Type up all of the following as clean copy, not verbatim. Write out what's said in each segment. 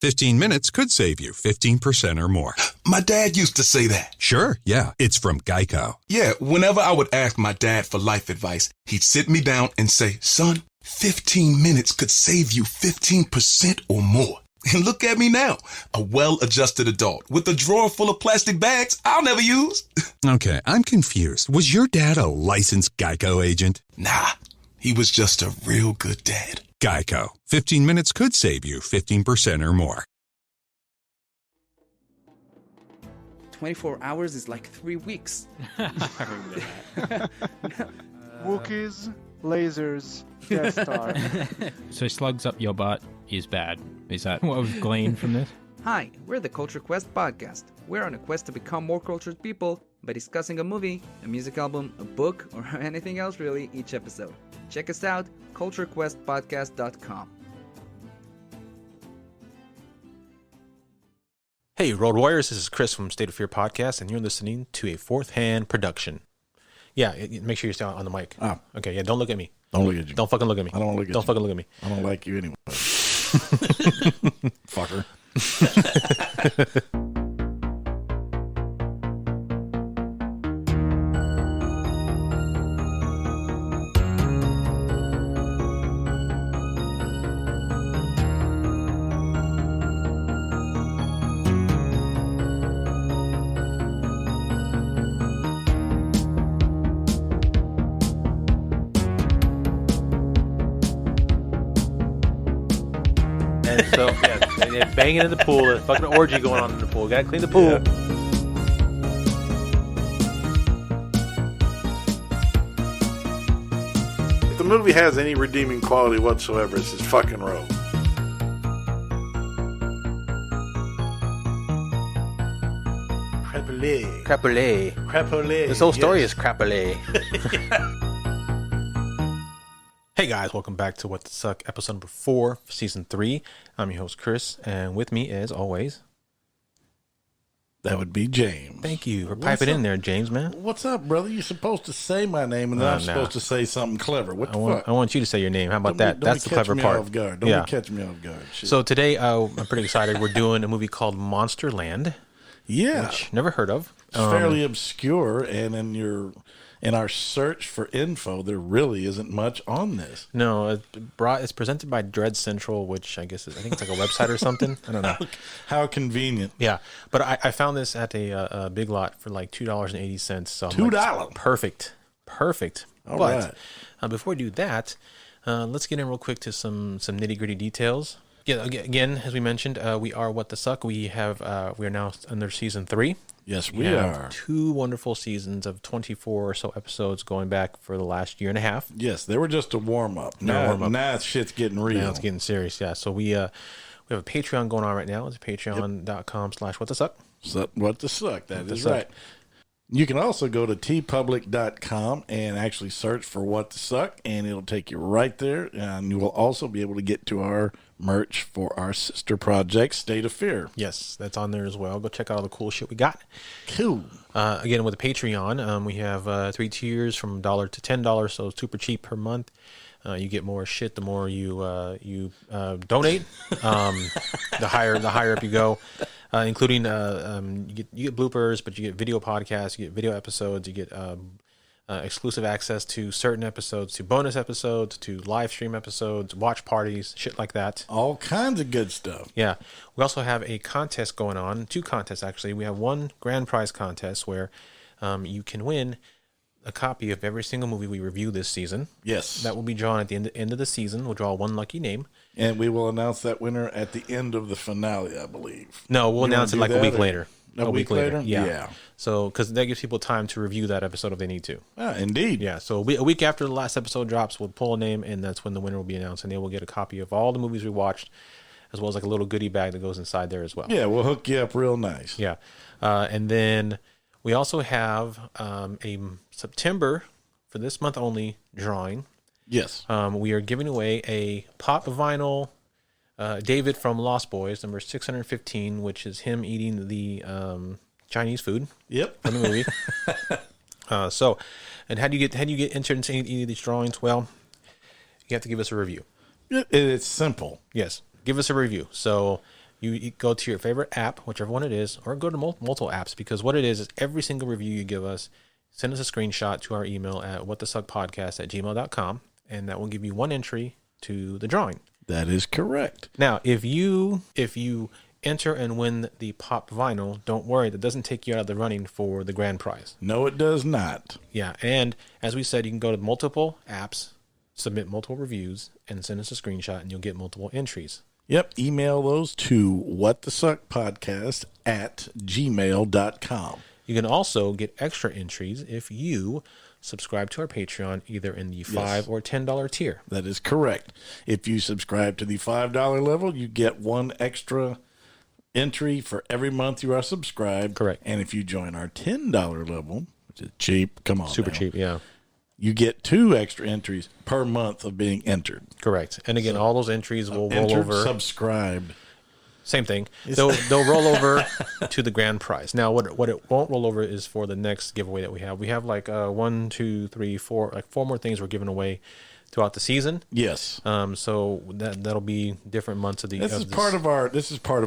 15 minutes could save you 15% or more. My dad used to say that. Sure, yeah. It's from Geico. Yeah, whenever I would ask my dad for life advice, he'd sit me down and say, son, 15 minutes could save you 15% or more. And look at me now, a well-adjusted adult with a drawer full of plastic bags I'll never use. Okay, I'm confused. Was your dad a licensed Geico agent? Nah, he was just a real good dad. Geico. 15 minutes could save you 15% or more. 24 hours is like 3 weeks. Wookiees, lasers, Death Star. So slugs up your butt is bad. Is that what we've gleaned from this? Hi, we're the Culture Quest podcast. We're on a quest to become more cultured people by discussing a movie, a music album, a book, or anything else really each episode. Check us out, culturequestpodcast.com. Hey, Road Warriors, this is Chris from State of Fear Podcast, and you're listening to a Fourth Hand production. Yeah, make sure you stay on the mic. Oh. Okay, yeah, don't look at me. Don't look at you. Don't fucking look at me. I don't look at Don't you. fucking look at me. I don't like you anyway. Fucker. And so, yeah, and they're banging in the pool. There's fucking orgy going on in the pool. Gotta clean the pool. Yeah. If the movie has any redeeming quality whatsoever, it's his fucking robe. Crapulé. Crapulé. Crapulé. This whole story yes. is crapulé. Hey guys, welcome back to What the Suck, episode number 4 for season 3. I'm your host Chris, and with me as always, That would be James. thank you for What's piping in up? there, James, man. What's up, brother? You're supposed to say my name, and then I'm no. supposed to say something clever. What the I fuck? want you to say your name. How about that? Don't That's be the clever catch me part. Off guard. Don't Yeah. be catch me off guard. Shit. So today, I'm pretty excited. We're doing a movie called Monsterland, yeah, which never heard of. it's fairly obscure, and in our search for info, there really isn't much on this. No, it's presented by Dread Central, which I think it's like a website or something. I don't know. How convenient. Yeah, but I found this at a Big Lot for like $2.80. So I'm $2? like, perfect. All But right. before we do that, let's get in real quick to some nitty gritty details. Yeah, again, as we mentioned, we are What the Suck. We are now under season 3. Yes, we have are. 2 wonderful seasons of 24 or so episodes going back for the last year and a half. Yes, they were just a warm up. Now shit's getting real. Now it's getting serious, yeah. So we have a Patreon going on right now. It's patreon.com/whatthesuck. What the suck? That What the is Suck. right. You can also go to tpublic.com and actually search for What the Suck, and it'll take you right there. And you will also be able to get to our merch for our sister project, State of Fear. Yes, that's on there as well. Go check out all the cool shit we got. Cool. Again, with the Patreon, we have 3 tiers from $1 to $10, so it's super cheap per month. You get more shit the more you donate. The higher up you go, including you get bloopers, but you get video podcasts, you get video episodes, you get exclusive access to certain episodes, to bonus episodes, to live stream episodes, watch parties, shit like that. All kinds of good stuff. Yeah. We also have a contest going on, 2 contests actually. We have one grand prize contest where you can win a copy of every single movie we review this season. Yes. That will be drawn at the end of the season. We'll draw one lucky name. And we will announce that winner at the end of the finale, I believe. No, we'll announce it like a week later. A week later? Yeah. So, because that gives people time to review that episode if they need to. Indeed. Yeah. So a week after the last episode drops, we'll pull a name, and that's when the winner will be announced, and they will get a copy of all the movies we watched, as well as like a little goodie bag that goes inside there as well. Yeah, we'll hook you up real nice. Yeah. And then we also have a September, for this month only, drawing. Yes. We are giving away a pop vinyl David from Lost Boys, number 615, which is him eating the Chinese food. Yep. From the movie. And how do you get entered into any of these drawings? Well, you have to give us a review. It's simple. Yes, give us a review. So You go to your favorite app, whichever one it is, or go to multiple apps, because what it is every single review you give us, send us a screenshot to our email at whatthesuckpodcast@gmail.com, and that will give you one entry to the drawing. That is correct. Now, if you enter and win the pop vinyl, don't worry, that doesn't take you out of the running for the grand prize. No, it does not. Yeah, and as we said, you can go to multiple apps, submit multiple reviews, and send us a screenshot, and you'll get multiple entries. Yep, email those to whatthesuckpodcast@gmail.com. You can also get extra entries if you subscribe to our Patreon, either in the $5 or $10 tier. That is correct. If you subscribe to the $5 level, you get one extra entry for every month you are subscribed. Correct. And if you join our $10 level, which is cheap, come on, Super now, cheap, yeah. you get 2 extra entries per month of being entered. Correct. And again, all those entries will roll Entered, over. subscribed. Same thing. They'll roll over to the grand prize. Now, what it won't roll over is for the next giveaway that we have. We have like 1, 2, 3, 4, like 4 more things we're giving away throughout the season. Yes. So that'll be different months of the. This is part of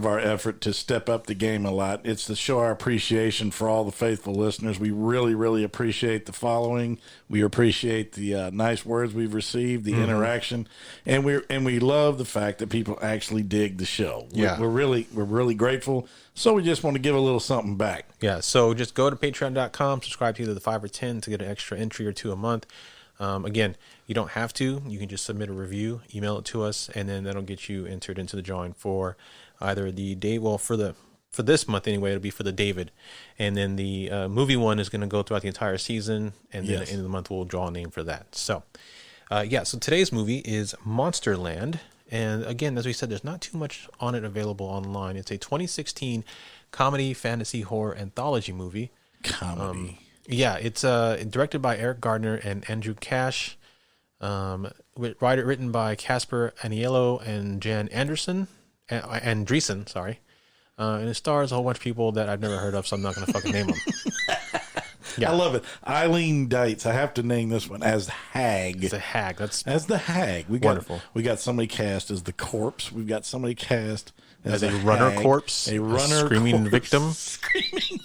our effort to step up the game a lot. It's to show our appreciation for all the faithful listeners. We really, really appreciate the following. We appreciate the nice words we've received, the interaction, and we love the fact that people actually dig the show. Yeah. We're really grateful. So we just want to give a little something back. Yeah. So just go to patreon.com, subscribe to either the 5 or 10 to get an extra entry or 2 a month. Again, you don't have to. You can just submit a review, email it to us, and then that'll get you entered into the drawing for either the day. Well, for this month anyway, it'll be for the David, and then the movie one is going to go throughout the entire season, and then at the end of the month we'll draw a name for that. So, so today's movie is Monsterland, and again, as we said, there's not too much on it available online. It's a 2016 comedy, fantasy, horror anthology movie. Comedy. Yeah, it's directed by Eric Gardner and Andrew Cash. Written by Casper Aniello and Jan Andreessen, sorry. And it stars a whole bunch of people that I've never heard of, so I'm not going to fucking name them. Yeah. I love it. Eileen Dietz. I have to name this one as Hag. It's a hag. That's as the Hag. wonderful. We got somebody cast as the corpse. We've got somebody cast as a runner hag, corpse, a runner screaming corpse. victim. Screaming.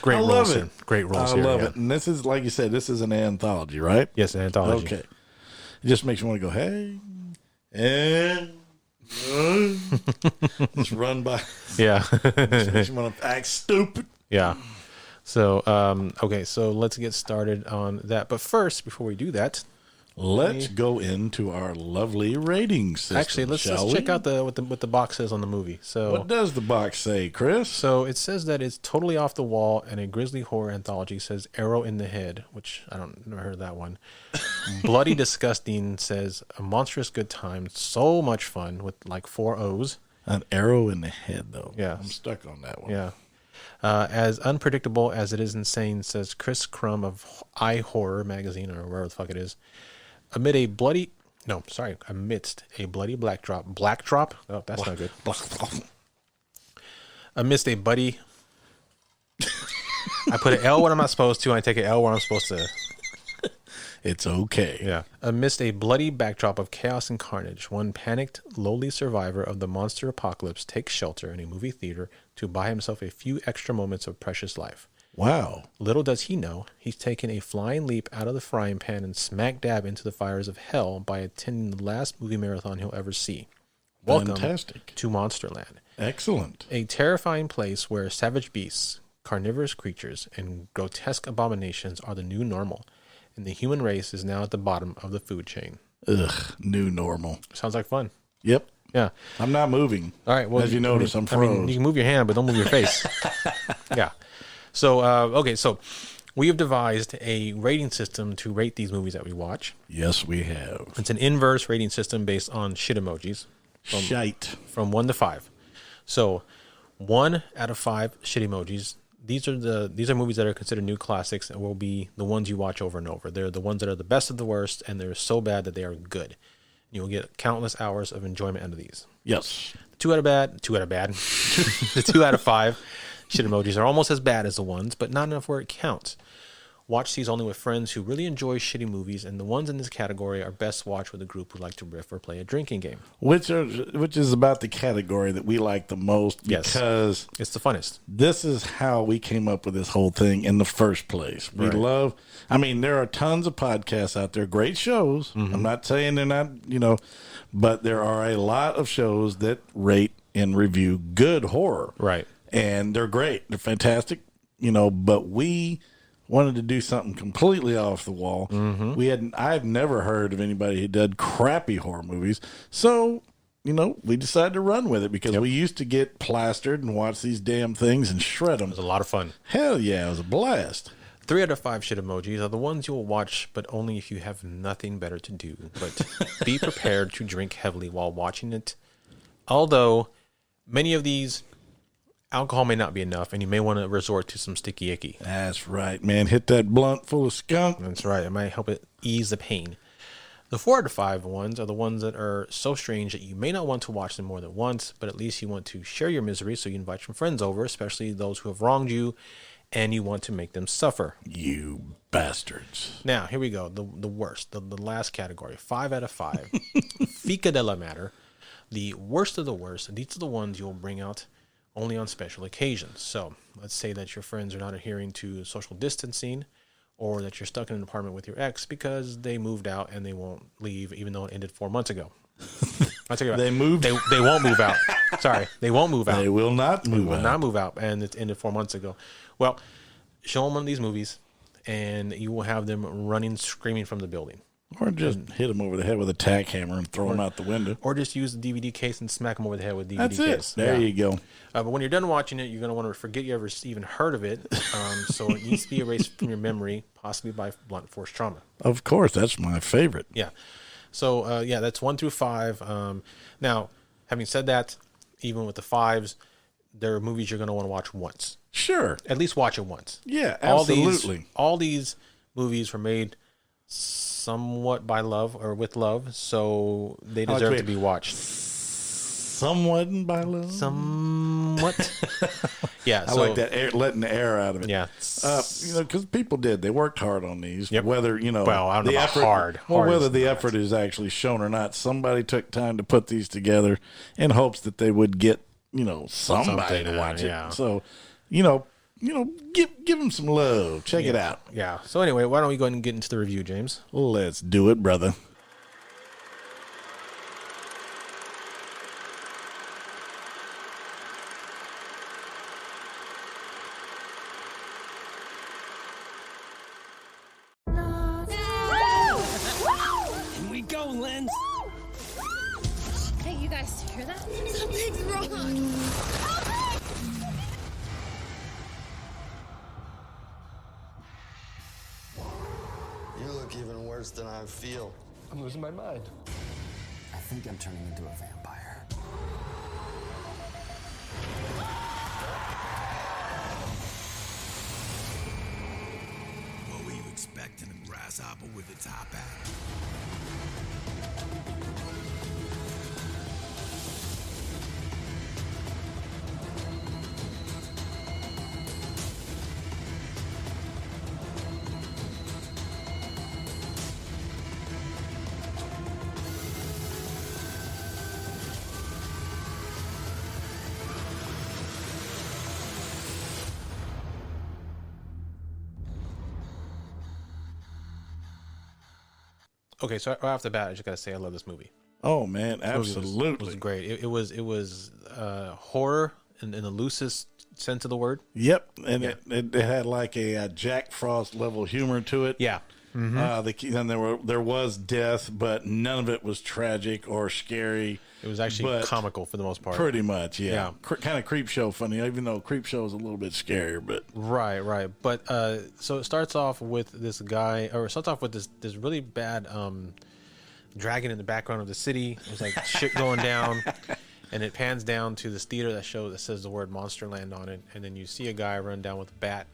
Great I roles love here. it. Great roles I here. love yeah. it. And this is, like you said, this is an anthology, right? Yes, an anthology. Okay. It just makes you want to go, hey, and just run by. Yeah. Just makes you want to act stupid. Yeah. So, okay, so let's get started on that. But first, before we do that, let's go into our lovely rating system. Actually, let's check out what the box says on the movie. So, what does the box say, Chris? So it says that it's totally off the wall and a grisly horror anthology. Says Arrow in the Head, which never heard of that one. Bloody Disgusting says a monstrous good time, so much fun with like 4 O's. An arrow in the head, though. Yeah, I'm stuck on that one. Yeah. As unpredictable as it is insane, says Chris Crum of iHorror magazine, or wherever the fuck it is. Amidst a bloody blackdrop. Oh, that's not good. Amidst a buddy. I put an L when I'm not supposed to, and I take an L where I'm supposed to. It's okay. Yeah. Amidst a bloody backdrop of chaos and carnage, one panicked, lowly survivor of the monster apocalypse takes shelter in a movie theater to buy himself a few extra moments of precious life. Wow. Little does he know, he's taken a flying leap out of the frying pan and smack dab into the fires of hell by attending the last movie marathon he'll ever see. Welcome Fantastic. to Monsterland. Excellent. A terrifying place where savage beasts, carnivorous creatures, and grotesque abominations are the new normal, and the human race is now at the bottom of the food chain. Ugh, new normal. Sounds like fun. Yep. Yeah. I'm not moving. All right. Well, as you notice, I'm froze. you can move your hand, but don't move your face. Yeah. So, okay. So we have devised a rating system to rate these movies that we watch. Yes, we have. It's an inverse rating system based on shit emojis. Shite. From 1 to 5. So 1 out of 5 shit emojis. These are movies that are considered new classics and will be the ones you watch over and over. They're the ones that are the best of the worst, and they're so bad that they are good. You will get countless hours of enjoyment out of these. Yes. The 2 out of bad. The 2 out of 5 shit emojis are almost as bad as the ones, but not enough where it counts. Watch these only with friends who really enjoy shitty movies, and the ones in this category are best watched with a group who like to riff or play a drinking game. Which is about the category that we like the most because it's the funnest. This is how we came up with this whole thing in the first place. We love, I mean, there are tons of podcasts out there, great shows. I'm not saying they're not, but there are a lot of shows that rate and review good horror. Right. And they're great. They're fantastic, but we wanted to do something completely off the wall. I've never heard of anybody who did crappy horror movies. So, we decided to run with it because we used to get plastered and watch these damn things and shred them. It was a lot of fun. Hell yeah, it was a blast. 3 out of 5 shit emojis are the ones you will watch, but only if you have nothing better to do. But be prepared to drink heavily while watching it. Although, many of these, alcohol may not be enough, and you may want to resort to some sticky icky. That's right, man. Hit that blunt full of skunk. That's right. It might help it ease the pain. The 4 out of 5 ones are the ones that are so strange that you may not want to watch them more than once, but at least you want to share your misery, so you invite some friends over, especially those who have wronged you, and you want to make them suffer. You bastards. Now, here we go. The worst. The last category. 5 out of 5. Fica de la Matter. The worst of the worst. These are the ones you'll bring out only on special occasions. So let's say that your friends are not adhering to social distancing, or that you're stuck in an apartment with your ex because they moved out and they won't leave, even though it ended 4 months ago. I'll tell you what, They moved. They won't move out. Sorry, they won't move out. They will not move out. Will not move out, and it ended 4 months ago. Well, show them one of these movies, and you will have them running, screaming from the building. Or just hit them over the head with a tack hammer and throw them out the window. Or just use the DVD case and smack them over the head with DVD That's case. it. There you go. But when you're done watching it, you're going to want to forget you ever even heard of it. So it needs to be erased from your memory, possibly by blunt force trauma. Of course, that's my favorite. Yeah. So, that's 1 through 5. Now, having said that, even with the 5s, there are movies you're going to want to watch once. Sure. At least watch it once. Yeah, absolutely. All these movies were made somewhat by love or with love, so they deserve to be watched. Somewhat by love? Somewhat. Yeah. I like that, letting the air out of it. Yeah. Because people did. They worked hard on these. Yep. Whether, well, I don't know about hard. Or whether the effort is actually shown or not. Somebody took time to put these together in hopes that they would get, somebody to watch it. Yeah. So, give them some love. Check it out. Yeah. So anyway, why don't we go ahead and get into the review, James? Let's do it, brother. Here we go, Lynn. Hey, you guys hear that? Something's wrong. You look even worse than I feel. I'm losing my mind. I think I'm turning into a vampire. What were you expecting, a grasshopper with a top hat? Okay, so right off the bat, I just gotta say I love this movie. Oh man, absolutely, it was great. It was horror in the loosest sense of the word. Yep, and it had like a Jack Frost level humor to it. Yeah. Mm-hmm. And there was death, but none of it was tragic or scary. It was actually comical for the most part. Pretty much, yeah. Kind of creep show funny, even though creep show is a little bit scarier. But right. But so it starts off with this guy, or it starts off with this really bad dragon in the background of the city. There's like shit going down, and it pans down to this theater that says the word Monsterland on it, and then you see a guy run down with a bat,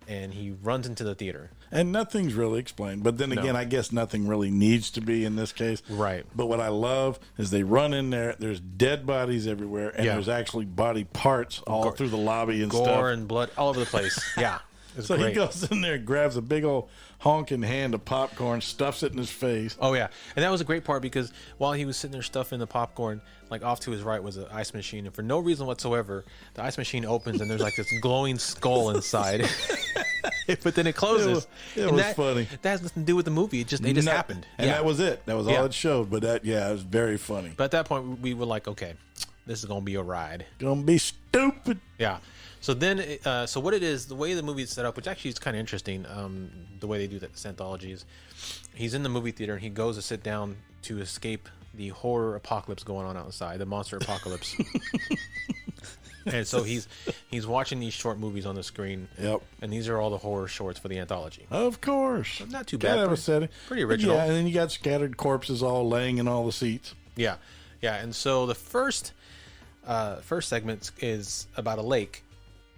and he runs into the theater. And nothing's really explained. But then again, I guess nothing really needs to be in this case. Right. But what I love is they run in there. There's dead bodies everywhere. And there's actually body parts all through the lobby and gore stuff. and blood all over the place. Yeah. So great. he goes in there and grabs a big old honking hand of popcorn, stuffs it in his face. Oh yeah, and that was a great part because while he was sitting there stuffing the popcorn, like off to his right was an ice machine, and for no reason whatsoever, the ice machine opens and there's like this glowing skull inside. But then it closes. It was funny. That has nothing to do with the movie. It just happened, and that was it. That was all it showed. But it was very funny. But at that point, we were like, okay, this is gonna be a ride. Gonna be stupid. Yeah. So then, so what it is, the way the movie is set up, which actually is kind of interesting, the way they do that, this anthology is, he's in the movie theater and he goes to sit down to escape the horror apocalypse going on outside, the monster apocalypse. And so he's watching these short movies on the screen. Yep. And these are all the horror shorts for the anthology. Of course. So not too bad. Pretty original. Yeah, and then you got scattered corpses all laying in all the seats. Yeah. Yeah. And so the first segment is about a lake.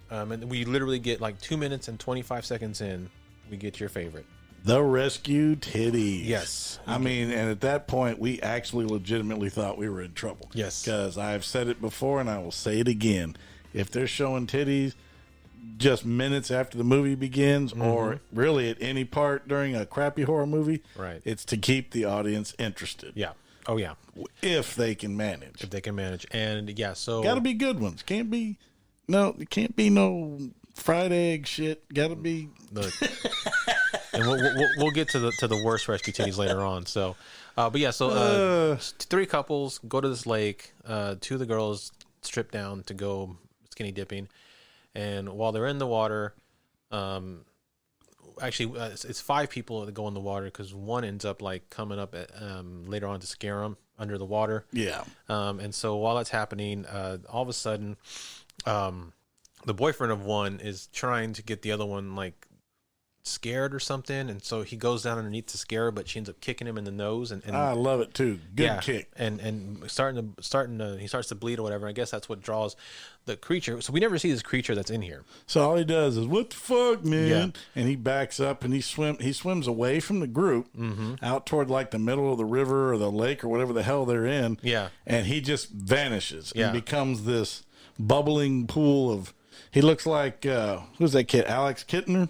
And we literally get like 2 minutes and 25 seconds in, we get your favorite. The rescue titties. Yes. I mean, and at that point, we actually legitimately thought we were in trouble. Yes. Because I've said it before and I will say it again. If they're showing titties just minutes after the movie begins, or really at any part during a crappy horror movie, right, it's to keep the audience interested. Yeah. Oh, yeah. If they can manage. If they can manage. And yeah, so. Gotta be good ones. Can't be no fried egg shit. Gotta be. Look. And we'll get to the worst rescue titties later on. So, but yeah, so 3 couples go to this lake. 2 of the girls strip down to go skinny dipping, and while they're in the water, actually it's 5 people that go in the water because one ends up like coming up at, later on to scare them under the water. Yeah. And so while that's happening, all of a sudden, the boyfriend of one is trying to get the other one like scared or something, and so he goes down underneath to scare her, but she ends up kicking him in the nose, and I love it too. Good kick. And starting to he starts to bleed or whatever. I guess that's what draws the creature. So we never see this creature that's in here. So all he does is, what the fuck, man? And he backs up and he swims away from the group out toward like the middle of the river or the lake or whatever the hell they're in. Yeah. And he just vanishes and becomes this bubbling pool of. He looks like who's that kid? Alex Kittner.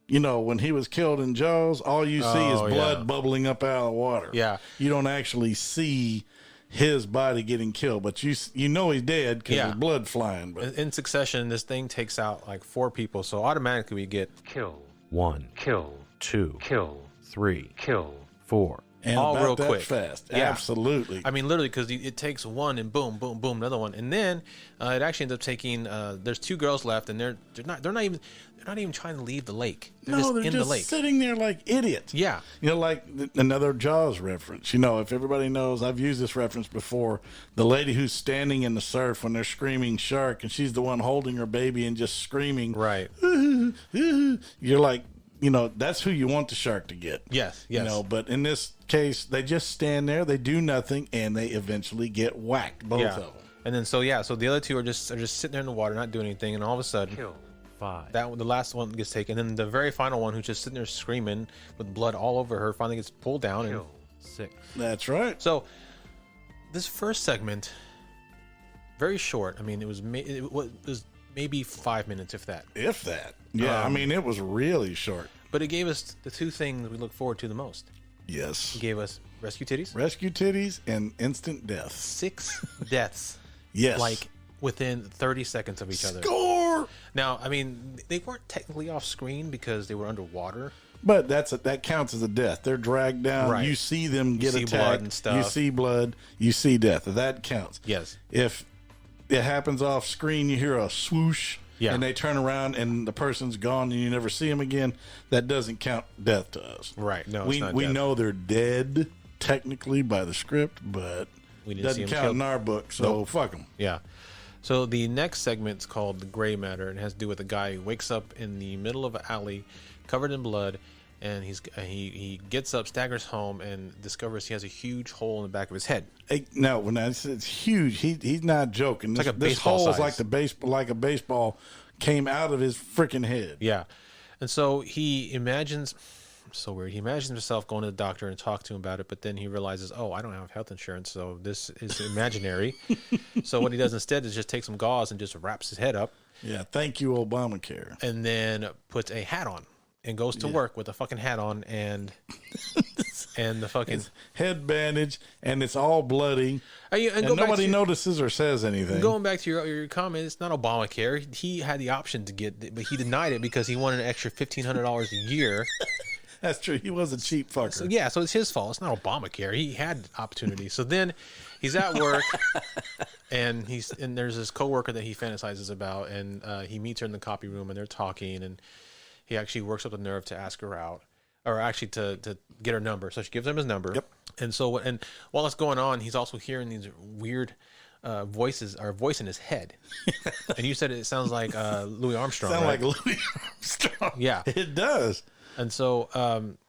You know, when he was killed in Jaws, all you see is blood bubbling up out of the water. Yeah. You don't actually see his body getting killed, but you know he's dead because there's blood flying. But in succession, this thing takes out like 4 people, so automatically we get kill 1, kill 2, kill 3, kill 4. And all about real that quick. Fast. Yeah. Absolutely. I mean, literally, because it takes one and boom, boom, boom, another one, and then it actually ends up taking. There's 2 girls left, and they're not even trying to leave the lake. They're just in the lake, sitting there like idiots. Yeah, you know, like another Jaws reference. You know, if everybody knows, I've used this reference before. The lady who's standing in the surf when they're screaming shark, and she's the one holding her baby and just screaming. Right. You're like. You know, that's who you want the shark to get. Yes. You know, but in this case, they just stand there, they do nothing, and they eventually get whacked, both of them. And then, so the other 2 are just sitting there in the water, not doing anything, and all of a sudden, kill 5. The last one gets taken, and then the very final one, who's just sitting there screaming with blood all over her, finally gets pulled down. Kill 6. That's right. So, this first segment, very short. I mean, it was maybe 5 minutes, if that. If that. Yeah, I mean, it was really short. But it gave us the 2 things we look forward to the most. Yes. It gave us rescue titties. Rescue titties and instant death. 6 deaths. Yes. Like within 30 seconds of each other. Score! Now, I mean, they weren't technically off screen because they were underwater. But that counts as a death. They're dragged down. Right. You see them get attacked. Blood and stuff. You see blood. You see death. That counts. Yes. If it happens off screen, you hear a swoosh. Yeah. And they turn around and the person's gone and you never see them again. That doesn't count death to us. Right. No, we it's not we death. know they're dead technically by the script, but it doesn't count in our book. So fuck them. Yeah. So the next segment's called The Gray Matter, and it has to do with a guy who wakes up in the middle of an alley, covered in blood, and he gets up, staggers home, and discovers he has a huge hole in the back of his head. Hey, no, when I said it's huge, he's not joking. It's This, like a this baseball hole is size. like a baseball came out of his freaking head. Yeah. And so he imagines so weird. He imagines himself going to the doctor and talk to him about it, but then he realizes, oh, I don't have health insurance, so this is imaginary. So what he does instead is just take some gauze and just wraps his head up. Yeah, thank you, Obamacare. And then puts a hat on and goes to work with a fucking hat on and the fucking head bandage, and it's all bloody. And nobody notices or says anything. Going back to your comment, it's not Obamacare. He had the option to get it, but he denied it because he wanted an extra $1,500 a year. That's true. He was a cheap fucker. So it's his fault. It's not Obamacare. He had opportunity. So then he's at work, and there's this coworker that he fantasizes about, and he meets her in the copy room, and they're talking, and he actually works up the nerve to ask her out. Or actually to get her number. So she gives him his number. Yep. And so, and while it's going on, he's also hearing these weird voice in his head. And you said it sounds like Louis Armstrong. Like Louis Armstrong. Yeah. It does. And so,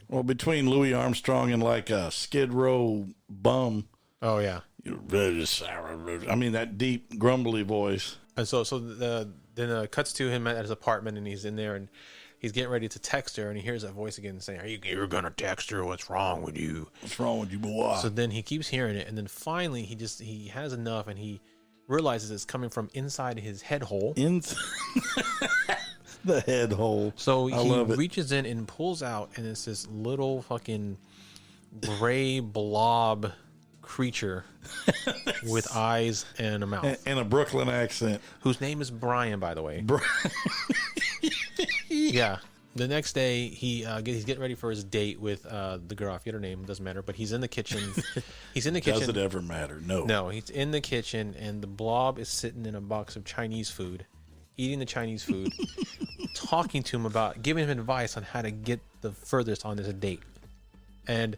well, between Louis Armstrong and like a Skid Row bum. Oh yeah. I mean, that deep grumbly voice. And so then it cuts to him at his apartment, and he's in there, and he's getting ready to text her, and he hears that voice again saying, "You're gonna text her? What's wrong with you? What's wrong with you, boy?" So then he keeps hearing it, and then finally he has enough, and he realizes it's coming from inside his head hole. The head hole. So he reaches in and pulls out, and it's this little fucking gray blob creature with eyes and a mouth and a Brooklyn accent, whose name is Brian, by the way. Yeah. The next day, he's getting ready for his date with the girl. I forget her name. Doesn't matter. But he's in the kitchen. He's in the kitchen. Does it ever matter? No. No. He's in the kitchen, and the blob is sitting in a box of Chinese food, eating the Chinese food, talking to him about, giving him advice on how to get the furthest on this date. And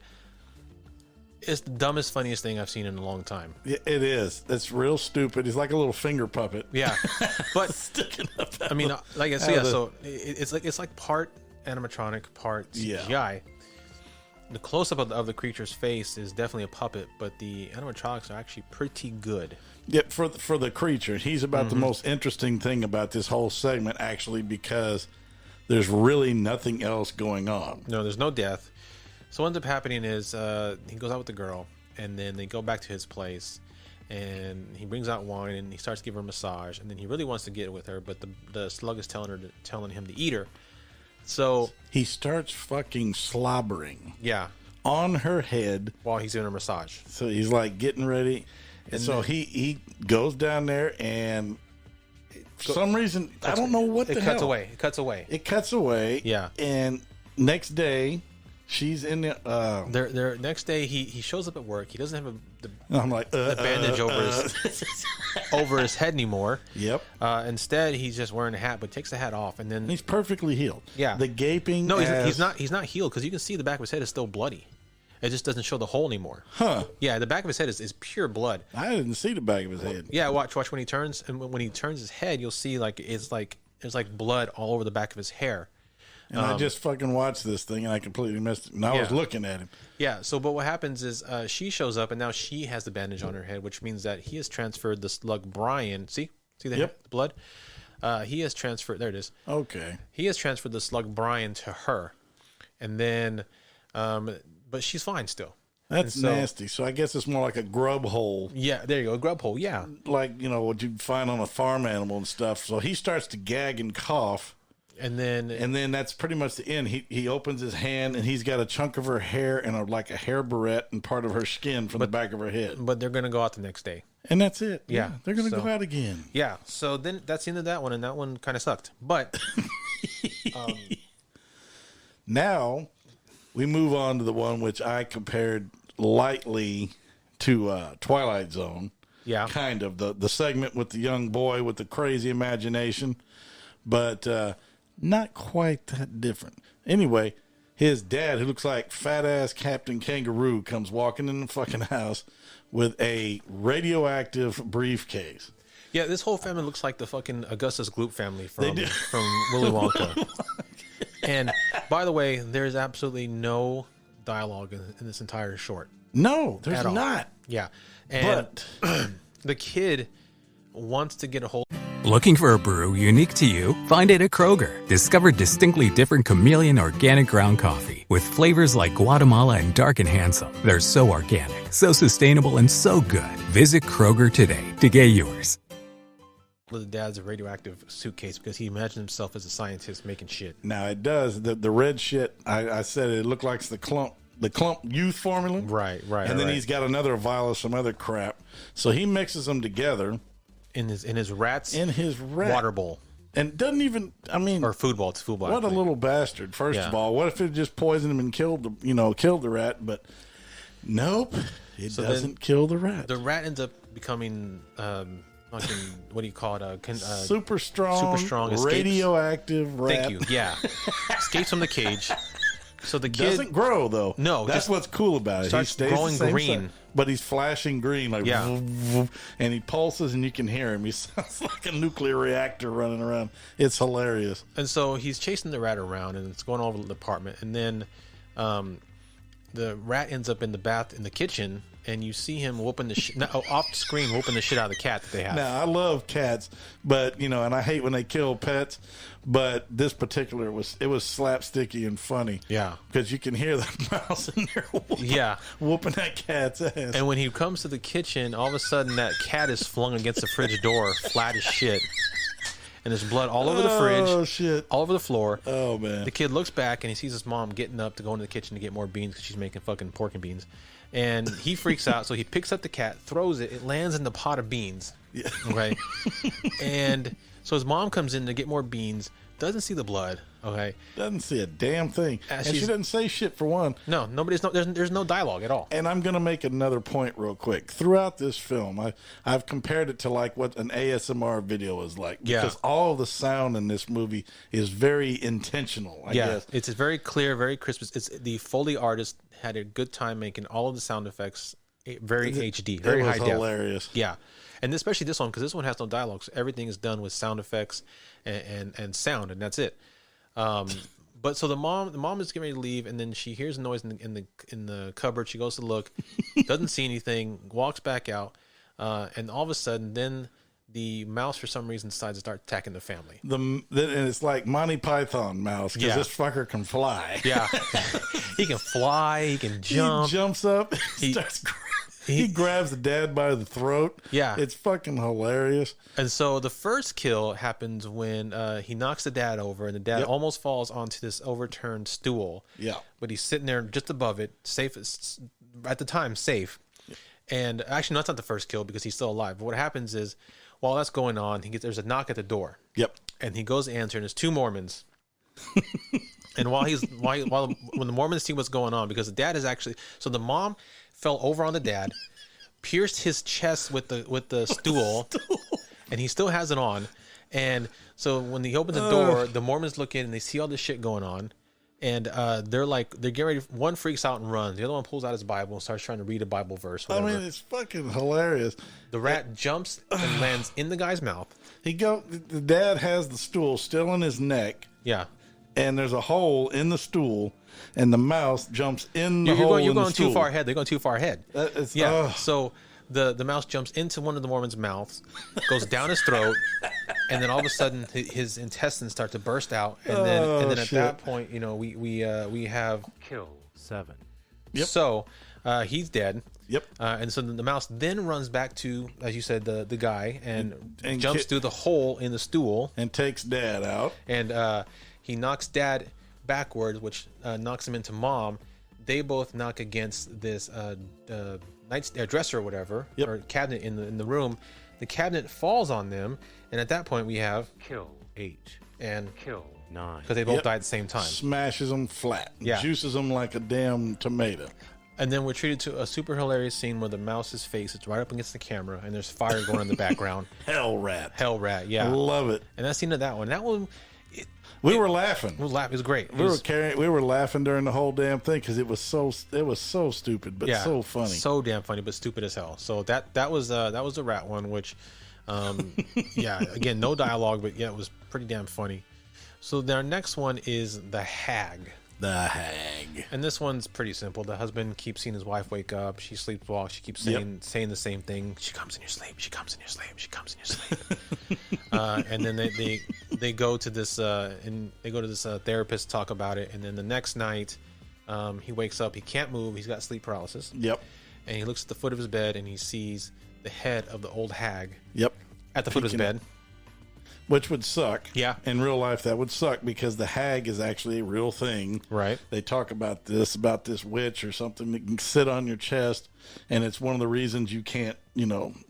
it's the dumbest, funniest thing I've seen in a long time. It is. It's real stupid. He's like a little finger puppet. Yeah, but sticking up. I mean, like I said, so it's like part animatronic, part CGI. Yeah. The close up of the creature's face is definitely a puppet, but the animatronics are actually pretty good. Yeah, for the creature, he's about the most interesting thing about this whole segment, actually, because there's really nothing else going on. No, there's no death. So what ends up happening is he goes out with the girl, and then they go back to his place, and he brings out wine, and he starts to give her a massage, and then he really wants to get with her, but the slug is telling him to eat her. So he starts fucking slobbering. Yeah. On her head while he's doing a massage. So he's like getting ready, and so he goes down there, and for some reason I don't know what the hell. It cuts away. It cuts away. Yeah. And next day, she's in the. Next day, he shows up at work. He doesn't have the bandage over his head anymore. Yep. Instead, he's just wearing a hat, but takes the hat off, and then he's perfectly healed. Yeah. The gaping. No, he's not healed, because you can see the back of his head is still bloody. It just doesn't show the hole anymore. Huh. Yeah, the back of his head is pure blood. I didn't see the back of his head. Yeah, watch when he turns, and when he turns his head, you'll see there's like blood all over the back of his hair. And I just fucking watched this thing, and I completely missed it. And I was looking at him. Yeah, but what happens is she shows up, and now she has the bandage on her head, which means that he has transferred the slug Brian. See the blood? He has transferred. There it is. Okay. He has transferred the slug Brian to her, and then, but she's fine still. That's nasty. So I guess it's more like a grub hole. Yeah, there you go, a grub hole. Yeah, like what you'd find on a farm animal and stuff. So he starts to gag and cough. And then that's pretty much the end. He opens his hand, and he's got a chunk of her hair and like a hair barrette and part of her skin from the back of her head. But they're gonna go out the next day, and that's it. Yeah, they're gonna go out again. Yeah. So then that's the end of that one, and that one kind of sucked. But now we move on to the one which I compared lightly to Twilight Zone. Yeah, kind of the segment with the young boy with the crazy imagination, but. Not quite that different. Anyway, his dad, who looks like fat-ass Captain Kangaroo, comes walking in the fucking house with a radioactive briefcase. Yeah, this whole family looks like the fucking Augustus Gloop family from Willy Wonka. And, by the way, there's absolutely no dialogue in this entire short. No, there's not. Yeah. And the kid wants to get a hold. Looking for a brew unique to you? Find it at Kroger. Discover distinctly different chameleon organic ground coffee With flavors like Guatemala and Dark and Handsome, they're so organic, so sustainable, and so good. Visit Kroger today to get yours. The dad's a radioactive suitcase because he imagined himself as a scientist making shit. Now it does. The red shit, I said it looked like the clump youth formula. Right. And then he's got another vial of some other crap. So he mixes them together. In his rat water bowl. And doesn't even, or food bowl. It's food bowl. What a little bastard. First of all, what if it just poisoned him and killed the rat? But nope, it doesn't kill the rat. The rat ends up becoming, what do you call it? Super strong, radioactive rat. Thank you. Yeah. Escapes from the cage. So the kid doesn't grow though. No, that's what's cool about it. He stays growing the same green, size, but he's flashing green, like and he pulses, and you can hear him. He sounds like a nuclear reactor running around. It's hilarious. And so he's chasing the rat around, and it's going all over the apartment. And then the rat ends up in the kitchen, and you see him whooping the off screen, whooping the shit out of the cat that they have. Now I love cats, but and I hate when they kill pets. But this particular was slapsticky and funny. Yeah, because you can hear the mouse in there. Whooping that cat's ass. And when he comes to the kitchen, all of a sudden that cat is flung against the fridge door, flat as shit. And there's blood all over the fridge. Oh, shit. All over the floor. Oh, man. The kid looks back and he sees his mom getting up to go into the kitchen to get more beans because she's making fucking pork and beans. And he freaks out, so he picks up the cat, throws it. It lands in the pot of beans. Yeah. Okay? And so his mom comes in to get more beans, doesn't see the blood. Okay? Doesn't see a damn thing. And she doesn't say shit for one. No, there's no dialogue at all. And I'm going to make another point real quick. Throughout this film, I've compared it to like what an ASMR video is like. Because all the sound in this movie is very intentional, I guess. It's very clear, very crisp. The Foley artist had a good time making all of the sound effects very HD, very high def. Hilarious. Yeah. And especially this one, because this one has no dialogue. So everything is done with sound effects and sound, and that's it. But so the mom is getting ready to leave, and then she hears a noise in the cupboard. She goes to look, doesn't see anything, walks back out, and all of a sudden, then the mouse for some reason decides to start attacking the family. And it's like Monty Python mouse, because this fucker can fly. Yeah, he can fly, he can jump. He jumps up, he grabs the dad by the throat. Yeah. It's fucking hilarious. And so the first kill happens when he knocks the dad over, and the dad almost falls onto this overturned stool. Yeah. But he's sitting there just above it, safe at the time, safe. And actually, no, that's not the first kill because he's still alive. But what happens is, while that's going on, there's a knock at the door. Yep. And he goes to answer, and there's two Mormons. And when the Mormons see what's going on, because the dad is actually, so the mom fell over on the dad, pierced his chest with the stool, and he still has it on. And so when he opens the door, the Mormons look in and they see all this shit going on, and they're getting ready. One freaks out and runs. The other one pulls out his Bible and starts trying to read a Bible verse. Whatever. I mean, it's fucking hilarious. The rat jumps and lands in the guy's mouth. The dad has the stool still in his neck. Yeah. And there's a hole in the stool, and the mouse jumps in the hole. You're going the stool. too far ahead. They're going too far ahead. So the mouse jumps into one of the Mormon's mouths, goes down his throat, and then all of a sudden his intestines start to burst out, and then at that point, we have kill 7. Yep. So he's dead. Yep. And so the mouse then runs back to, as you said, the guy and jumps through the hole in the stool and takes dad out. And he knocks dad backwards, which knocks him into mom. They both knock against this dresser or whatever, or cabinet in the room. The cabinet falls on them, and at that point we have kill 8 and kill 9 because they both died at the same time. Smashes them flat. Yeah. Juices them like a damn tomato. And then we're treated to a super hilarious scene where the mouse's face is right up against the camera, and there's fire going on in the background. Hell rat, yeah. I love it. And that scene of that one. We were laughing. It was great. We were laughing during the whole damn thing because it was so stupid, but so funny, so damn funny, but stupid as hell. So that was the rat one, which, again, no dialogue, but it was pretty damn funny. So our next one is the hag. The hag. And this one's pretty simple. The husband keeps seeing his wife wake up. She sleepwalks. She keeps saying the same thing. She comes in your sleep. She comes in your sleep. She comes in your sleep. And then they go to this therapist to talk about it. And then the next night, He wakes up. He can't move. He's got sleep paralysis. Yep. And he looks at the foot of his bed and he sees the head of the old hag. Yep. At the foot of his bed. Which would suck. Yeah. In real life, that would suck because the hag is actually a real thing. Right. They talk about this witch or something that can sit on your chest. And it's one of the reasons you can't,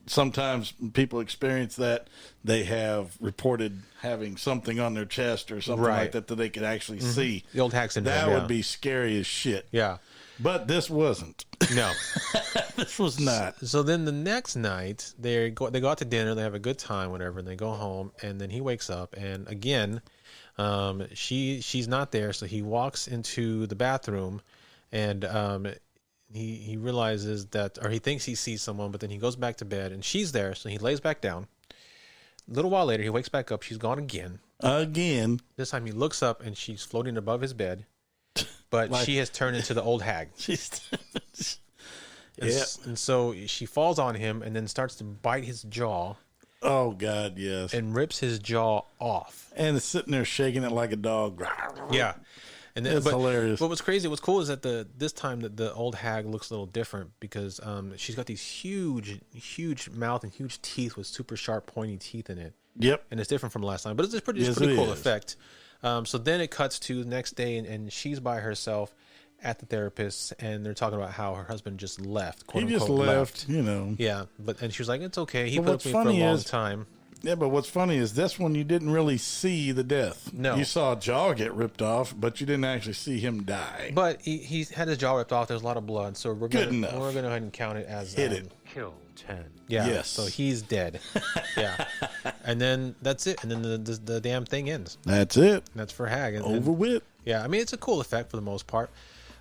sometimes people experience that. They have reported having something on their chest or something like that they could actually see. The old hag syndrome. That would be scary as shit. Yeah. But this wasn't. No. This was not. So then the next night, they go out to dinner, they have a good time, whatever, and they go home, and then he wakes up, and again, she's not there, so he walks into the bathroom, and he realizes that, or he thinks he sees someone, but then he goes back to bed, and she's there, so he lays back down. A little while later, he wakes back up, she's gone again. Again. This time he looks up, and she's floating above his bed. But she has turned into the old hag. And so she falls on him and then starts to bite his jaw. Oh, God, yes. And rips his jaw off. And is sitting there shaking it like a dog. Yeah. And then, It's hilarious. But what's crazy, what's cool is that this time the old hag looks a little different because she's got these huge mouth and huge teeth with super sharp, pointy teeth in it. Yep. And it's different from last time. But it's a pretty cool effect. So then it cuts to the next day, and she's by herself at the therapist, and they're talking about how her husband just left. He just left. Yeah, and she was like, "It's okay. He put up with me for a long time." Yeah, but what's funny is this one you didn't really see the death. No, you saw a jaw get ripped off, but you didn't actually see him die. But he had his jaw ripped off. There's a lot of blood, so we're gonna go ahead and count it as kill 10. Yeah. Yes. So he's dead. Yeah. And then that's it. And then the damn thing ends. That's it. That's for Hag. Over with. Yeah. I mean, it's a cool effect for the most part.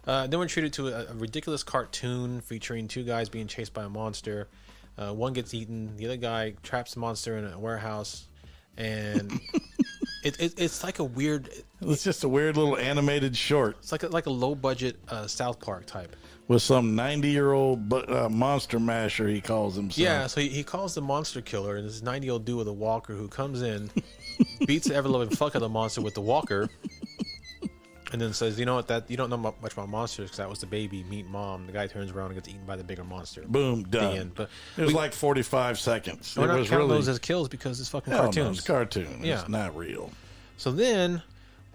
Then we're treated to a ridiculous cartoon featuring two guys being chased by a monster. One gets eaten. The other guy traps the monster in a warehouse. And it's like a weird... It's just a weird little animated short. It's like a low-budget South Park type. With some 90-year-old monster masher, he calls himself. Yeah, so he calls the monster killer, and this 90-year-old dude with a walker who comes in, beats the ever-loving fuck out of the monster with the walker, and then says, "You know what? That you don't know much about monsters because that was the baby. Meet mom." The guy turns around and gets eaten by the bigger monster. Boom, done. The end. But it was like 45 seconds. We're not was counting really... those as kills because it's fucking cartoons. cartoons. No, it's cartoon. Yeah. It's not real. So then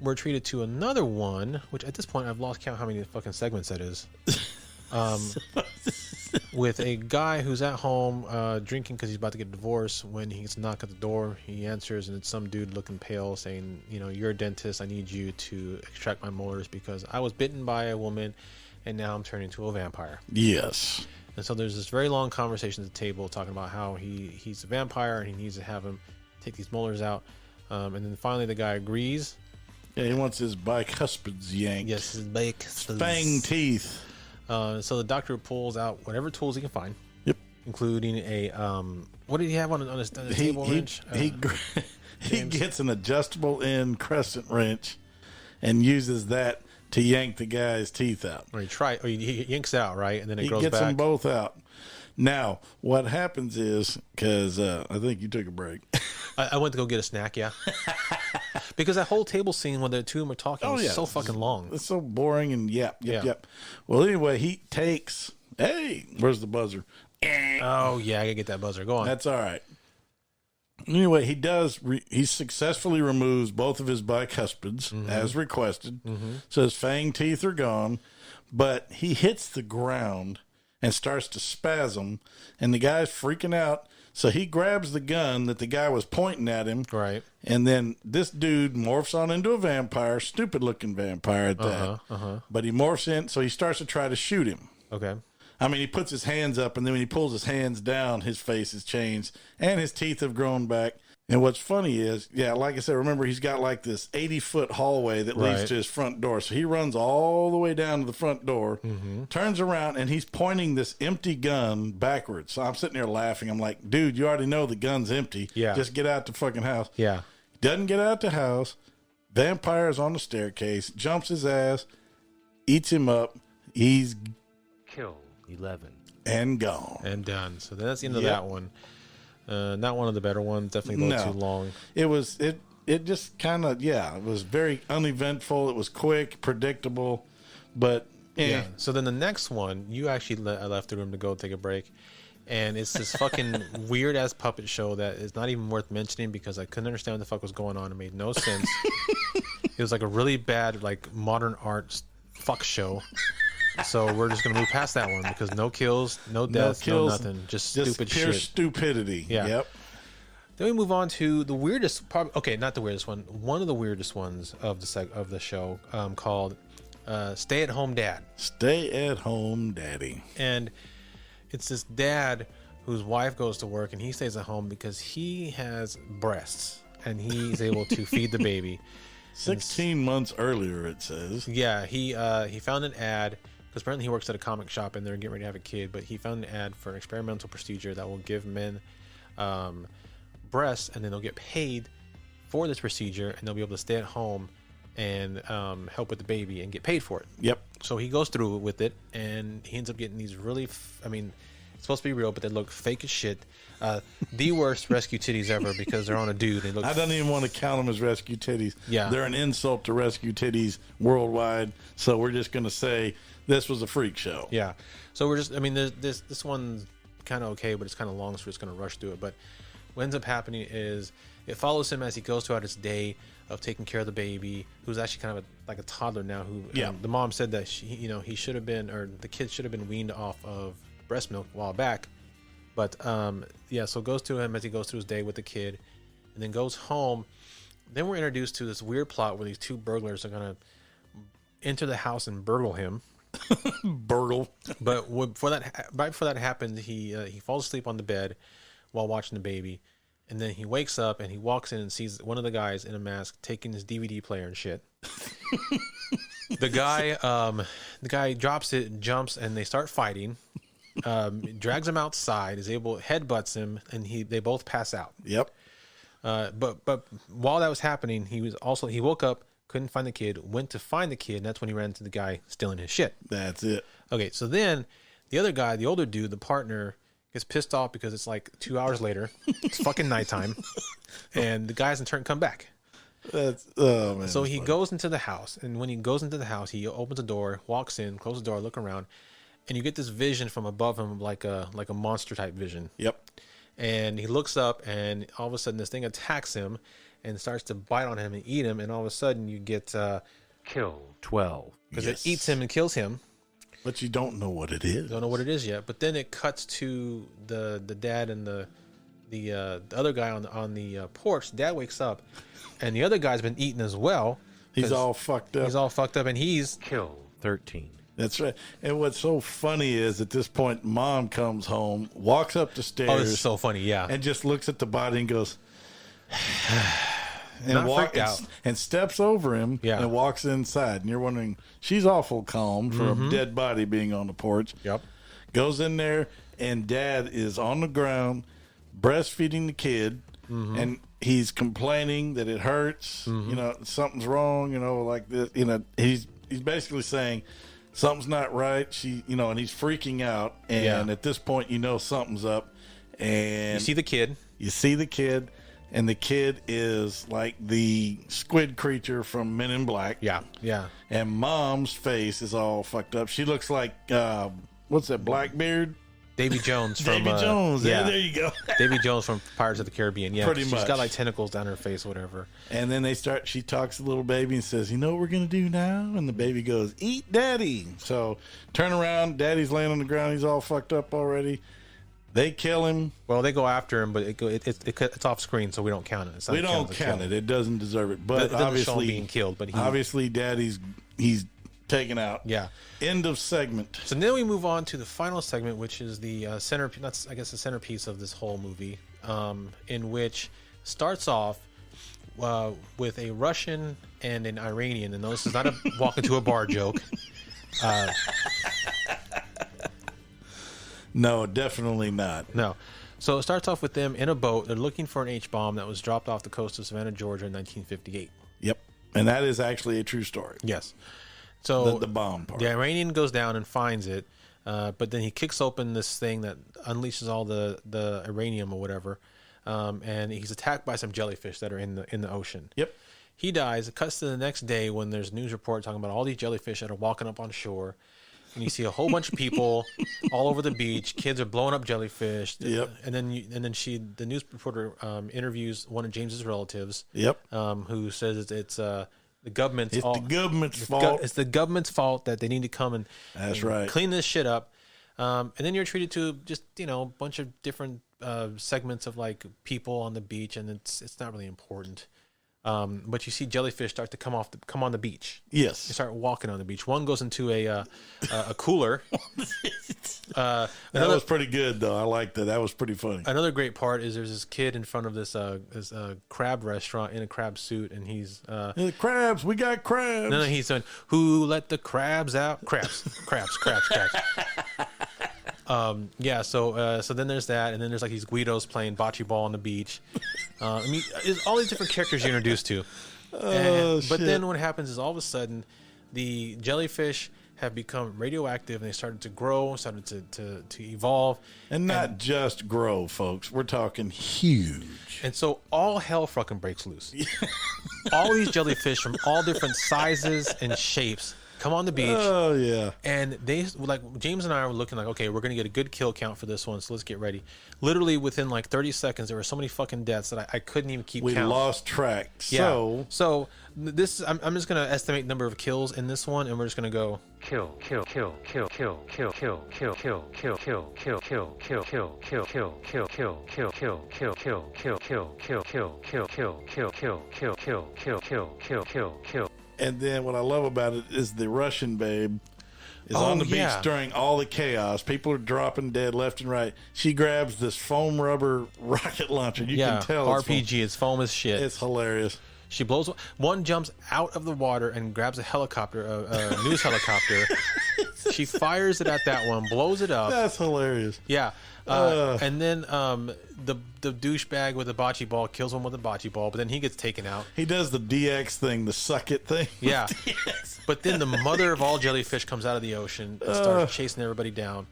we're treated to another one, which at this point I've lost count how many fucking segments that is. With a guy who's at home drinking because he's about to get a divorce. When he gets a knock at the door, he answers, and it's some dude looking pale saying, "You're a dentist. I need you to extract my molars because I was bitten by a woman, and now I'm turning into a vampire." Yes. And so there's this very long conversation at the table talking about how he's a vampire and he needs to have him take these molars out. And then finally the guy agrees. Yeah, he wants his bicuspids yanked. Yes, his bicuspids. Fang teeth. So the doctor pulls out whatever tools he can find. Yep. Including a what did he have on his table wrench? He gets an adjustable end crescent wrench and uses that to yank the guy's teeth out. Or he yanks it out, right? And then it he grows gets back. them both out. Now, what happens is, because I think you took a break. I went to go get a snack, yeah. Because that whole table scene when the two of them are talking was so fucking long. It's so boring and yep. Well, anyway, he takes... Hey, where's the buzzer? Oh, yeah, I gotta get that buzzer. Go on. That's all right. Anyway, he does. He successfully removes both of his bicuspids as requested. So his fang teeth are gone, but he hits the ground and starts to spasm, and the guy's freaking out. So he grabs the gun that the guy was pointing at him. Right. And then this dude morphs on into a vampire, stupid-looking vampire at that. But he morphs in, so he starts to try to shoot him. Okay. I mean, he puts his hands up, and then when he pulls his hands down, his face has changed, and his teeth have grown back. And what's funny is, like I said, remember, he's got like this 80-foot hallway that leads to his front door. So he runs all the way down to the front door, turns around, and he's pointing this empty gun backwards. So I'm sitting there laughing. I'm like, dude, you already know the gun's empty. Yeah. Just get out the fucking house. Yeah. Doesn't get out the house. Vampire's on the staircase, jumps his ass, eats him up. He's... Kill 11. And gone. And done. So that's the end of that one. Not one of the better ones. Definitely a little too long. It just kind of, it was very uneventful. It was quick, predictable, but Yeah. So then the next one, you actually left the room to go take a break. And it's this fucking weird ass puppet show that is not even worth mentioning because I couldn't understand what the fuck was going on. It made no sense. It was like a really bad, like modern art fuck show. So we're just gonna move past that one because no kills, no deaths, no nothing, just stupid pure shit. Stupidity. Yeah. Yep. Then we move on to the weirdest, okay, not the weirdest one. One of the weirdest ones of the show, called "Stay at Home Dad." Stay at Home Daddy. And it's this dad whose wife goes to work and he stays at home because he has breasts and he's able to feed the baby. 16 months earlier, it says. Yeah, he found an ad because apparently he works at a comic shop and they're getting ready to have a kid. But he found an ad for an experimental procedure that will give men breasts, and then they'll get paid for this procedure, and they'll be able to stay at home and help with the baby and get paid for it. Yep. So he goes through with it, and he ends up getting these really, it's supposed to be real, but they look fake as shit. The worst rescue titties ever because they're on a dude. They look. I don't even want to count them as rescue titties. Yeah. They're an insult to rescue titties worldwide. So we're just going to say this was a freak show. Yeah. So we're just, this one's kind of okay, but it's kind of long, so we're just going to rush through it. But what ends up happening is it follows him as he goes throughout his day of taking care of the baby, who's actually kind of like a toddler now. Who, the mom said that he should have been, or the kid should have been weaned off of breast milk a while back. But so it goes to him as he goes through his day with the kid, and then goes home. Then we're introduced to this weird plot where these two burglars are gonna enter the house and burgle him. Burgle. But right before that happens, he falls asleep on the bed while watching the baby, and then he wakes up and he walks in and sees one of the guys in a mask taking his DVD player and shit. The guy drops it, jumps, and they start fighting. Drags him outside, headbutts him, and they both pass out. Yep. But while that was happening, he woke up, couldn't find the kid, went to find the kid, and that's when he ran into the guy stealing his shit. That's it. Okay, so then the other guy, the older dude, the partner, gets pissed off because it's like 2 hours later. It's fucking nighttime, and the guys in turn come back. So he goes into the house, and when he goes into the house, he opens the door, walks in, closes the door, look around. And you get this vision from above him, like a monster type vision. Yep. And he looks up, and all of a sudden, this thing attacks him and starts to bite on him and eat him. And all of a sudden, you get kill 12 because it eats him and kills him. But you don't know what it is. Don't know what it is yet. But then it cuts to the dad and the other guy on the porch. Dad wakes up, and the other guy's been eaten as well. He's all fucked up. He's all fucked up, and he's kill 13. That's right. And what's so funny is at this point, Mom comes home, walks up the stairs. Oh, this is so funny, yeah. And just looks at the body and goes, and steps over him and walks inside. And you're wondering, she's awful calm for a dead body being on the porch. Yep. Goes in there, and Dad is on the ground breastfeeding the kid. And he's complaining that it hurts. Something's wrong. Like this. He's basically saying, something's not right. And he's freaking out. And at this point, something's up. And you see the kid. And the kid is like the squid creature from Men in Black. Yeah. And Mom's face is all fucked up. She looks like, what's that, Blackbeard? Davy Jones from Davy Jones. Yeah, there you go. Davy Jones from Pirates of the Caribbean. Yeah, pretty much. She's got like tentacles down her face, or whatever. And then she talks to the little baby and says, "You know what we're gonna do now?" And the baby goes, "Eat Daddy." So turn around, Daddy's laying on the ground. He's all fucked up already. They kill him. Well, they go after him, but it's off screen, so we don't count it. We don't count it. It doesn't deserve it. But it obviously show him being killed. But obviously, Daddy's he's taken out. Yeah. End of segment. So then we move on to the final segment, which is the centerpiece. That's, I guess, the centerpiece of this whole movie, in which starts off with a Russian and an Iranian. And this is not a walk into a bar joke. No, definitely not. No. So it starts off with them in a boat. They're looking for an H-bomb that was dropped off the coast of Savannah, Georgia in 1958. Yep. And that is actually a true story. Yes. So the bomb part. The Iranian goes down and finds it, but then he kicks open this thing that unleashes all the uranium or whatever, and he's attacked by some jellyfish that are in the ocean. Yep. He dies. It cuts to the next day when there's a news report talking about all these jellyfish that are walking up on shore. and you see a whole bunch of people all over the beach. Kids are blowing up jellyfish. Yep. And then the news reporter interviews one of James's relatives. Yep. Who says it's the government's It's the government's fault. It's the government's fault that they need to come and clean this shit up. And then you're treated to just a bunch of different segments of like people on the beach, and it's not really important. But you see jellyfish start to come on the beach. Yes, they start walking on the beach. One goes into a cooler. That was pretty good, though. I liked that. That was pretty funny. Another great part is there's this kid in front of this crab restaurant in a crab suit, and he's the crabs. We got crabs. No, he's saying, "Who let the crabs out?" Crabs. So then there's that, and then there's like these Guidos playing bocce ball on the beach. I mean, it's all these different characters you're introduced to. But then what happens is all of a sudden, the jellyfish have become radioactive, and they started to grow, started to evolve, and not just grow, folks. We're talking huge. And so all hell fucking breaks loose. All these jellyfish from all different sizes and shapes come on the beach. Oh, yeah. And they, like, James and I were looking like, okay, we're going to get a good kill count for this one, so let's get ready. Literally within like 30 seconds, there were so many fucking deaths that I couldn't even keep count. We lost track. So this, I'm just going to estimate number of kills in this one, and we're just going to go kill. And then what I love about it is the Russian babe is on the beach during all the chaos. People are dropping dead left and right. She grabs this foam rubber rocket launcher. You can tell RPG. It's foam as shit. It's hilarious. She blows one, jumps out of the water and grabs a helicopter, a news helicopter. She fires it at that one, blows it up. That's hilarious. Yeah. And then the douchebag with the bocce ball kills one with a bocce ball, but then he gets taken out. He does the DX thing, the suck it thing. Yeah. But then the mother of all jellyfish comes out of the ocean and starts chasing everybody down.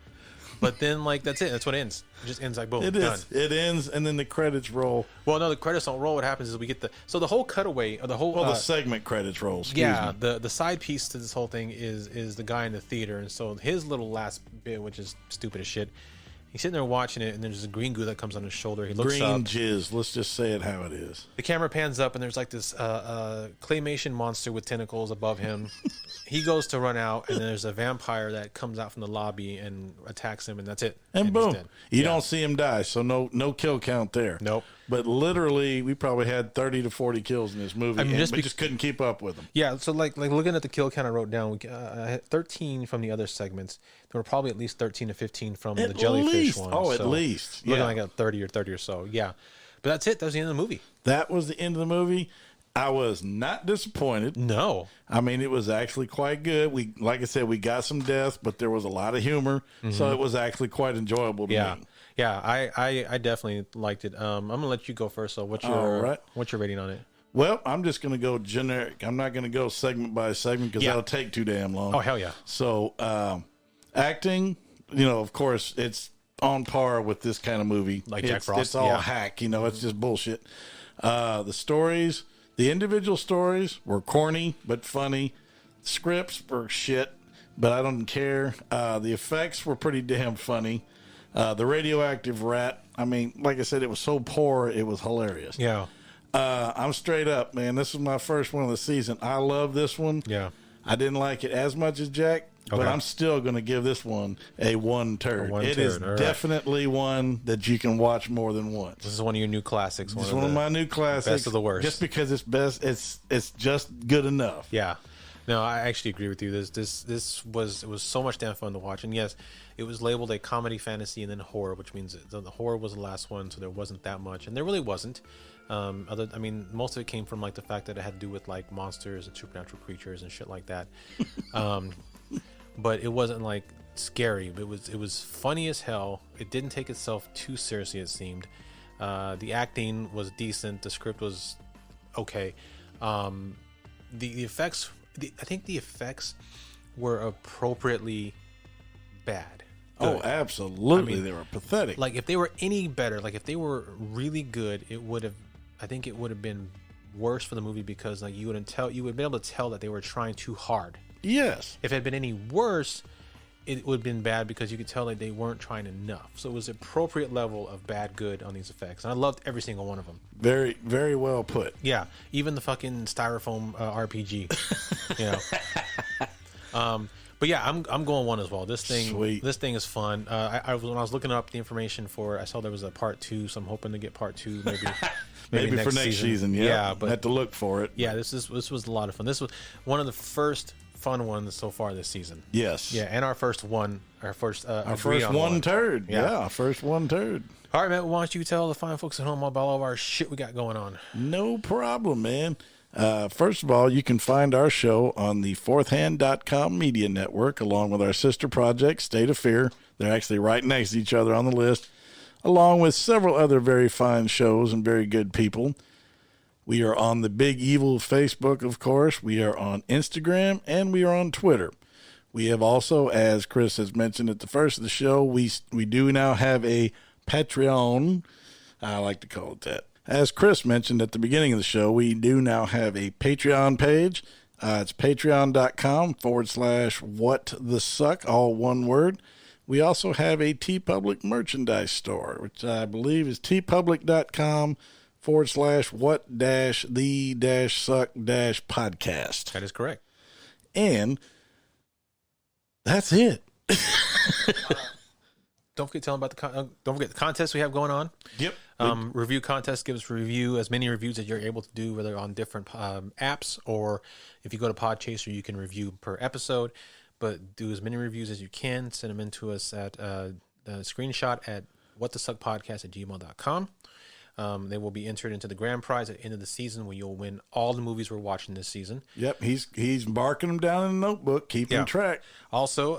But then, like, that's it. That's what ends. It just ends like, boom, done. It ends, and then the credits roll. Well, no, the credits don't roll. What happens is we get the whole cutaway, or the whole... Well, the segment credits roll, excuse me. The side piece to this whole thing is the guy in the theater. And so his little last bit, which is stupid as shit, he's sitting there watching it, and there's a green goo that comes on his shoulder. He looks up. Green jizz. Let's just say it how it is. The camera pans up, and there's like this claymation monster with tentacles above him. He goes to run out, and there's a vampire that comes out from the lobby and attacks him, and that's it. And boom. You don't see him die, so no kill count there. Nope. But literally, we probably had 30 to 40 kills in this movie, I mean, we just couldn't keep up with them. Yeah, so like looking at the kill count I wrote down, I had 13 from the other segments. There were probably at least 13 to 15 from the jellyfish one. Oh, at least. Looking like a 30 or so. Yeah. But that's it. That was the end of the movie. That was the end of the movie. I was not disappointed. No. I mean, it was actually quite good. Like I said, we got some death, but there was a lot of humor. Mm-hmm. So it was actually quite enjoyable to me. Yeah, I definitely liked it. I'm going to let you go first. So what's your rating on it? Well, I'm just going to go generic. I'm not going to go segment by segment because that'll take too damn long. Oh, hell yeah. So acting, of course, it's on par with this kind of movie. Like Jack Frost. It's all hack, it's just bullshit. The stories... The individual stories were corny but funny. Scripts were shit, but I don't care. The effects were pretty damn funny. The radioactive rat, I mean, like I said, it was so poor, it was hilarious. Yeah. I'm straight up, man. This was my first one of the season. I love this one. Yeah. I didn't like it as much as Jack, but I'm still going to give this one a one turd. It is definitely one that you can watch more than once. This is one of your new classics. It's one of my new classics. Best of the worst. Just because it's best, it's just good enough. Yeah. No, I actually agree with you. This was so much damn fun to watch. And yes, it was labeled a comedy, fantasy, and then horror, which means the horror was the last one, so there wasn't that much, and there really wasn't. Most of it came from like the fact that it had to do with like monsters and supernatural creatures and shit like that. But it wasn't like scary. But it was funny as hell. It didn't take itself too seriously, it seemed. The acting was decent. The script was okay. The effects. I think the effects were appropriately bad. Good. Oh, absolutely. They were pathetic. Like if they were any better, like if they were really good, I think it would have been worse for the movie because like you would be able to tell that they were trying too hard. Yes. If it had been any worse, it would have been bad because you could tell that they weren't trying enough. So it was appropriate level of bad good on these effects. And I loved every single one of them. Very, very well put. Yeah. Even the fucking styrofoam RPG, you know. But yeah, I'm going 1 as well. This thing is fun. When I was looking up the information for it, I saw there was a part 2, so I'm hoping to get part 2 maybe. Maybe for next season. Yeah, but have to look for it. Yeah, this was a lot of fun. This was one of the first fun ones so far this season. Yes. Yeah, and our first one turd. Yeah, first one turd. All right, Matt, why don't you tell the fine folks at home about all of our shit we got going on? No problem, man. First of all, you can find our show on the fourthhand.com media network, along with our sister project, State of Fear. They're actually right next to each other on the list, along with several other very fine shows and very good people. We are on the Big Evil Facebook, of course. We are on Instagram, and we are on Twitter. We have also, as Chris has mentioned at the first of the show, we do now have a Patreon. I like to call it that. As Chris mentioned at the beginning of the show, we do now have a Patreon page. It's patreon.com/whatthesuck, all one word. We also have a TeePublic merchandise store, which I believe is teepublic.com/what-the-suck-podcast. That is correct. And that's it. Don't forget to tell them about don't forget the contest we have going on. Yep. Review contest. Give us as many reviews as you're able to do, whether on different apps or if you go to Podchaser, you can review per episode. But do as many reviews as you can. Send them in to us at the screenshot at whatthesuckpodcast@gmail.com. They will be entered into the grand prize at the end of the season, where you'll win all the movies we're watching this season. Yep, he's marking them down in a notebook, keeping track. Also,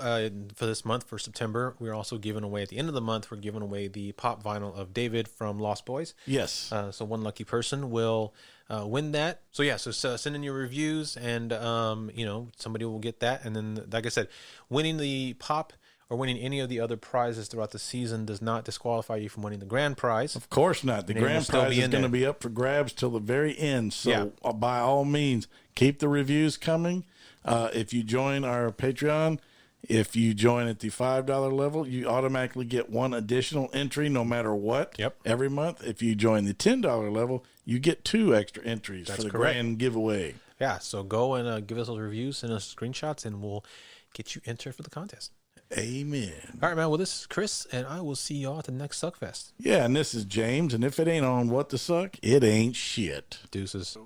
for this month, for September, we're also giving away, at the end of the month, we're giving away the pop vinyl of David from Lost Boys. Yes. So one lucky person will win that. So yeah, so send in your reviews, and somebody will get that. And then, like I said, winning the pop or winning any of the other prizes throughout the season does not disqualify you from winning the grand prize. Of course not. The grand prize is going to be up for grabs till the very end. So by all means, keep the reviews coming. If you join our Patreon, if you join at the $5 level, you automatically get one additional entry no matter what. Yep. Every month. If you join the $10 level, you get 2 extra entries for the grand giveaway. Yeah, so go and give us those reviews, send us screenshots, and we'll get you entered for the contest. Amen. All right, man. Well, this is Chris, and I will see y'all at the next Suckfest. Yeah, and this is James, and if it ain't on What the Suck, it ain't shit. Deuces.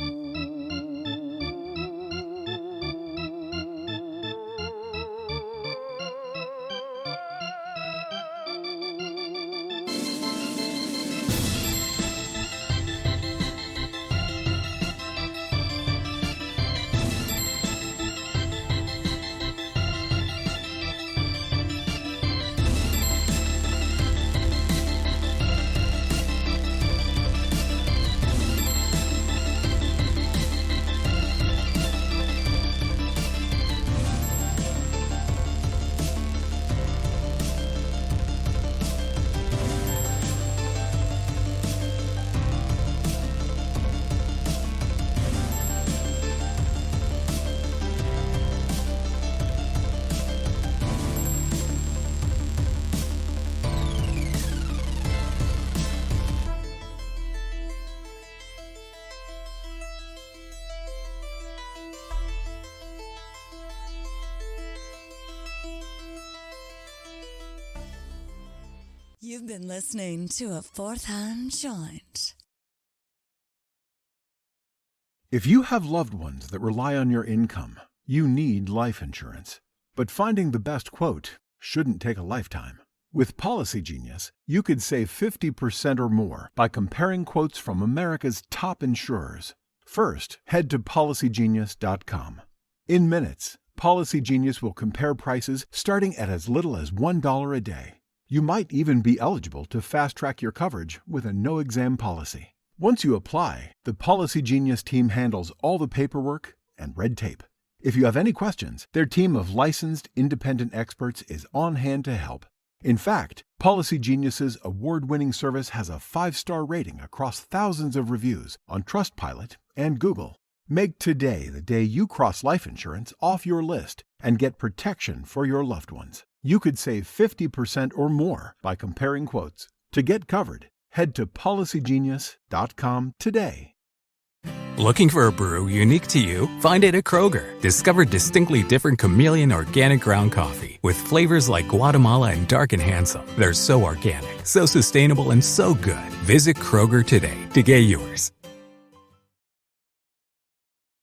You've been listening to a Fourth Hand Joint. If you have loved ones that rely on your income, you need life insurance. But finding the best quote shouldn't take a lifetime. With Policy Genius, you could save 50% or more by comparing quotes from America's top insurers. First, head to policygenius.com. In minutes, Policy Genius will compare prices starting at as little as $1 a day. You might even be eligible to fast-track your coverage with a no-exam policy. Once you apply, the Policy Genius team handles all the paperwork and red tape. If you have any questions, their team of licensed, independent experts is on hand to help. In fact, Policy Genius's award-winning service has a 5-star rating across thousands of reviews on Trustpilot and Google. Make today the day you cross life insurance off your list and get protection for your loved ones. You could save 50% or more by comparing quotes. To get covered, head to policygenius.com today. Looking for a brew unique to you? Find it at Kroger. Discover distinctly different chameleon organic ground coffee with flavors like Guatemala and Dark and Handsome. They're so organic, so sustainable, and so good. Visit Kroger today to get yours.